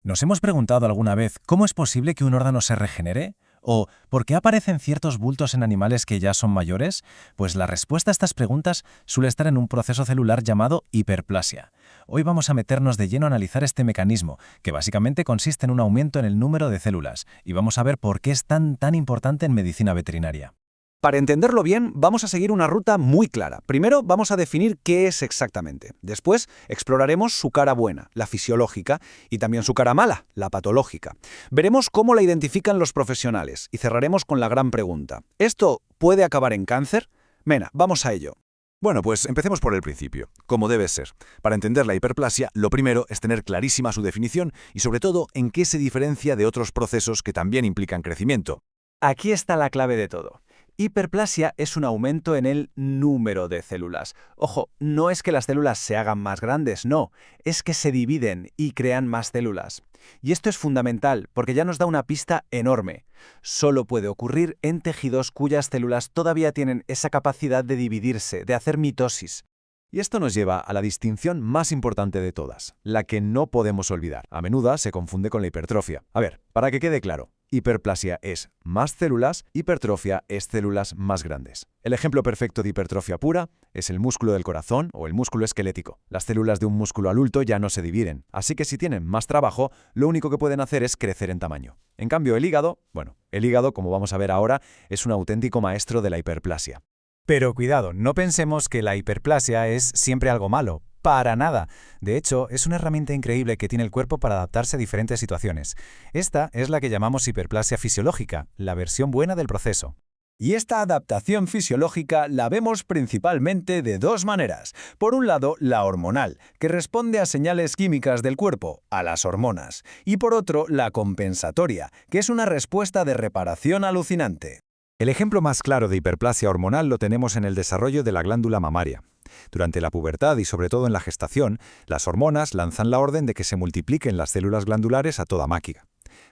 ¿Nos hemos preguntado alguna vez cómo es posible que un órgano se regenere? ¿O por qué aparecen ciertos bultos en animales que ya son mayores? Pues la respuesta a estas preguntas suele estar en un proceso celular llamado hiperplasia. Hoy vamos a meternos de lleno a analizar este mecanismo, que básicamente consiste en un aumento en el número de células, y vamos a ver por qué es tan importante en medicina veterinaria. Para entenderlo bien, vamos a seguir una ruta muy clara. Primero, vamos a definir qué es exactamente. Después, exploraremos su cara buena, la fisiológica, y también su cara mala, la patológica. Veremos cómo la identifican los profesionales y cerraremos con la gran pregunta. ¿Esto puede acabar en cáncer? Venga, vamos a ello. Bueno, pues empecemos por el principio, como debe ser. Para entender la hiperplasia, lo primero es tener clarísima su definición y sobre todo en qué se diferencia de otros procesos que también implican crecimiento. Aquí está la clave de todo. Hiperplasia es un aumento en el número de células. Ojo, no es que las células se hagan más grandes, no, es que se dividen y crean más células. Y esto es fundamental porque ya nos da una pista enorme. Solo puede ocurrir en tejidos cuyas células todavía tienen esa capacidad de dividirse, de hacer mitosis. Y esto nos lleva a la distinción más importante de todas, la que no podemos olvidar. A menudo se confunde con la hipertrofia. A ver, para que quede claro, hiperplasia es más células, hipertrofia es células más grandes. El ejemplo perfecto de hipertrofia pura es el músculo del corazón o el músculo esquelético. Las células de un músculo adulto ya no se dividen, así que si tienen más trabajo, lo único que pueden hacer es crecer en tamaño. En cambio, el hígado, como vamos a ver ahora, es un auténtico maestro de la hiperplasia. Pero cuidado, no pensemos que la hiperplasia es siempre algo malo. Para nada. De hecho, es una herramienta increíble que tiene el cuerpo para adaptarse a diferentes situaciones. Esta es la que llamamos hiperplasia fisiológica, la versión buena del proceso. Y esta adaptación fisiológica la vemos principalmente de dos maneras. Por un lado, la hormonal, que responde a señales químicas del cuerpo, a las hormonas. Y por otro, la compensatoria, que es una respuesta de reparación alucinante. El ejemplo más claro de hiperplasia hormonal lo tenemos en el desarrollo de la glándula mamaria. Durante la pubertad y sobre todo en la gestación, las hormonas lanzan la orden de que se multipliquen las células glandulares a toda máquina.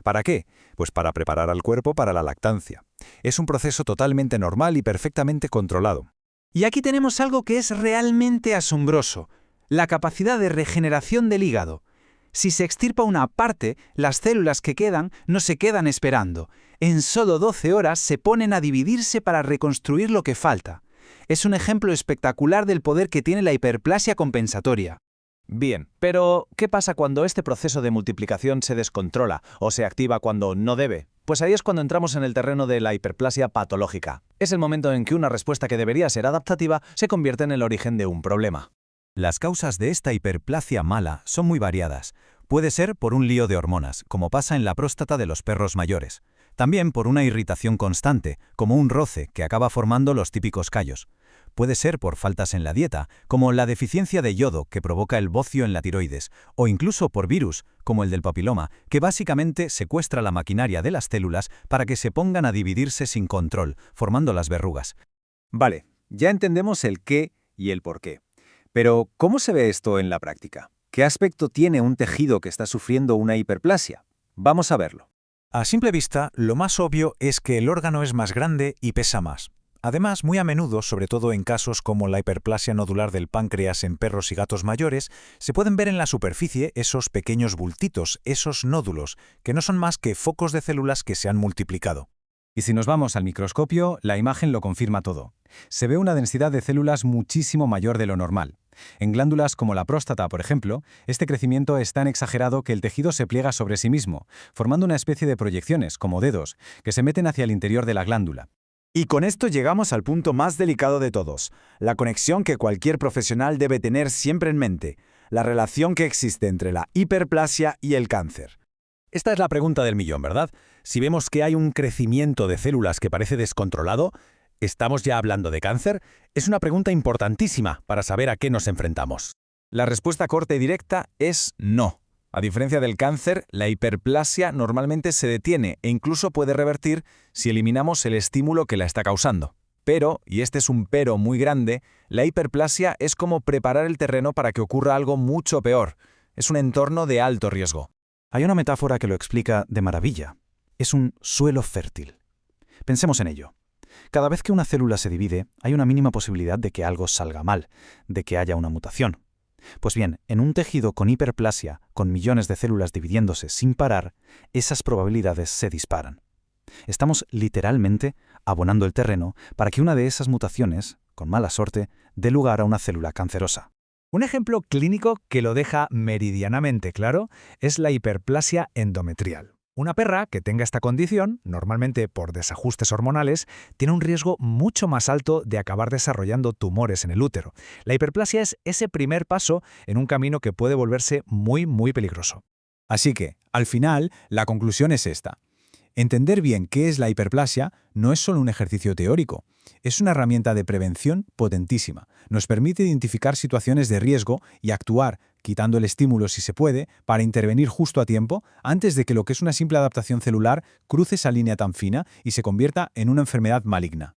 ¿Para qué? Pues para preparar al cuerpo para la lactancia. Es un proceso totalmente normal y perfectamente controlado. Y aquí tenemos algo que es realmente asombroso, la capacidad de regeneración del hígado. Si se extirpa una parte, las células que quedan no se quedan esperando. En solo 12 horas se ponen a dividirse para reconstruir lo que falta. Es un ejemplo espectacular del poder que tiene la hiperplasia compensatoria. Bien, pero ¿qué pasa cuando este proceso de multiplicación se descontrola o se activa cuando no debe? Pues ahí es cuando entramos en el terreno de la hiperplasia patológica. Es el momento en que una respuesta que debería ser adaptativa se convierte en el origen de un problema. Las causas de esta hiperplasia mala son muy variadas. Puede ser por un lío de hormonas, como pasa en la próstata de los perros mayores. También por una irritación constante, como un roce que acaba formando los típicos callos. Puede ser por faltas en la dieta, como la deficiencia de yodo que provoca el bocio en la tiroides, o incluso por virus, como el del papiloma, que básicamente secuestra la maquinaria de las células para que se pongan a dividirse sin control, formando las verrugas. Vale, ya entendemos el qué y el por qué. Pero, ¿cómo se ve esto en la práctica? ¿Qué aspecto tiene un tejido que está sufriendo una hiperplasia? Vamos a verlo. A simple vista, lo más obvio es que el órgano es más grande y pesa más. Además, muy a menudo, sobre todo en casos como la hiperplasia nodular del páncreas en perros y gatos mayores, se pueden ver en la superficie esos pequeños bultitos, esos nódulos, que no son más que focos de células que se han multiplicado. Y si nos vamos al microscopio, la imagen lo confirma todo. Se ve una densidad de células muchísimo mayor de lo normal. En glándulas como la próstata, por ejemplo, este crecimiento es tan exagerado que el tejido se pliega sobre sí mismo, formando una especie de proyecciones, como dedos, que se meten hacia el interior de la glándula. Y con esto llegamos al punto más delicado de todos, la conexión que cualquier profesional debe tener siempre en mente, la relación que existe entre la hiperplasia y el cáncer. Esta es la pregunta del millón, ¿verdad? Si vemos que hay un crecimiento de células que parece descontrolado, ¿estamos ya hablando de cáncer? Es una pregunta importantísima para saber a qué nos enfrentamos. La respuesta corta y directa es no. A diferencia del cáncer, la hiperplasia normalmente se detiene e incluso puede revertir si eliminamos el estímulo que la está causando. Pero, y este es un pero muy grande, la hiperplasia es como preparar el terreno para que ocurra algo mucho peor. Es un entorno de alto riesgo. Hay una metáfora que lo explica de maravilla. Es un suelo fértil. Pensemos en ello. Cada vez que una célula se divide, hay una mínima posibilidad de que algo salga mal, de que haya una mutación. Pues bien, en un tejido con hiperplasia, con millones de células dividiéndose sin parar, esas probabilidades se disparan. Estamos literalmente abonando el terreno para que una de esas mutaciones, con mala suerte, dé lugar a una célula cancerosa. Un ejemplo clínico que lo deja meridianamente claro es la hiperplasia endometrial. Una perra que tenga esta condición, normalmente por desajustes hormonales, tiene un riesgo mucho más alto de acabar desarrollando tumores en el útero. La hiperplasia es ese primer paso en un camino que puede volverse muy, muy peligroso. Así que, al final, la conclusión es esta. Entender bien qué es la hiperplasia no es solo un ejercicio teórico, es una herramienta de prevención potentísima. Nos permite identificar situaciones de riesgo y actuar, quitando el estímulo si se puede, para intervenir justo a tiempo antes de que lo que es una simple adaptación celular cruce esa línea tan fina y se convierta en una enfermedad maligna.